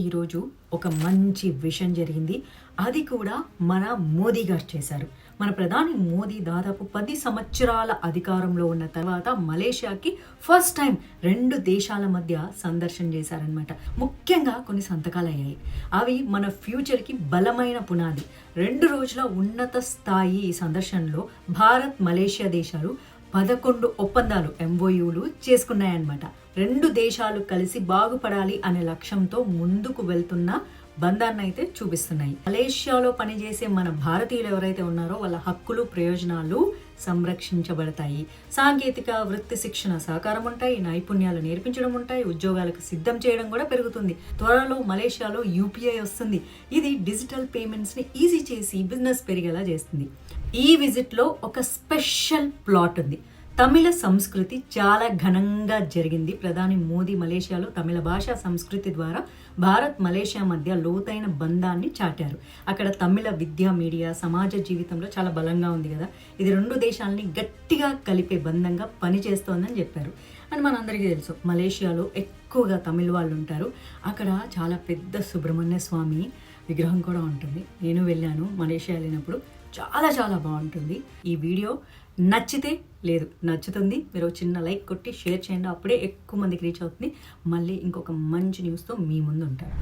ఈరోజు ఒక మంచి విషయం జరిగింది. అది కూడా మన మోదీ గారు చేశారు. మన ప్రధాని మోదీ దాదాపు 10 సంవత్సరాల అధికారంలో ఉన్న తర్వాత మలేషియాకి ఫస్ట్ టైం 2 దేశాల మధ్య సందర్శన చేశారనమాట. ముఖ్యంగా కొన్ని సంతకాలు అయ్యాయి. అవి మన ఫ్యూచర్కి బలమైన పునాది. 2 రోజుల ఉన్నత స్థాయి ఈ సందర్శనలో భారత్ మలేషియా దేశాలు 11 ఒప్పందాలు MOUలు చేసుకున్నాయన్నమాట. 2 దేశాలు కలిసి బాగుపడాలి అనే లక్ష్యంతో ముందుకు వెళ్తున్న బంధాన్ని అయితే చూపిస్తున్నాయి. మలేషియాలో పనిచేసే మన భారతీయులు ఎవరైతే ఉన్నారో వాళ్ళ హక్కులు ప్రయోజనాలు సంరక్షించబడతాయి. సాంకేతిక వృత్తి శిక్షణ సహకారం ఉంటాయి, నైపుణ్యాలు నేర్పించడం ఉంటాయి, ఉద్యోగాలకు సిద్ధం చేయడం కూడా పెరుగుతుంది. త్వరలో మలేషియాలో UPI వస్తుంది. ఇది డిజిటల్ పేమెంట్స్ని ఈజీ చేసి బిజినెస్ పెరిగేలా చేస్తుంది. ఈ విజిట్లో ఒక స్పెషల్ ప్లాట్ ఉంది. తమిళ సంస్కృతి చాలా ఘనంగా జరిగింది. ప్రధాని మోదీ మలేషియాలో తమిళ భాషా సంస్కృతి ద్వారా భారత్ మలేషియా మధ్య లోతైన బంధాన్ని చాటారు. అక్కడ తమిళ విద్య, మీడియా, సమాజ జీవితంలో చాలా బలంగా ఉంది కదా. ఇది 2 దేశాలని గట్టిగా కలిపే బంధంగా పనిచేస్తోందని చెప్పారు. అని మనందరికీ తెలుసు, మలేషియాలో ఎక్కువగా తమిళ వాళ్ళు ఉంటారు. అక్కడ చాలా పెద్ద సుబ్రహ్మణ్య స్వామి విగ్రహం కూడా ఉంటుంది. నేను వెళ్ళాను మలేషియా వెళ్ళినప్పుడు. చాలా చాలా బాగుంటుంది. ఈ వీడియో నచ్చుతుంది. మీరు చిన్న లైక్ కొట్టి షేర్ చేయండి. అప్పుడే ఎక్కువ మందికి రీచ్ అవుతుంది. మళ్ళీ ఇంకొక మంచి న్యూస్తో మీ ముందు ఉంటారు.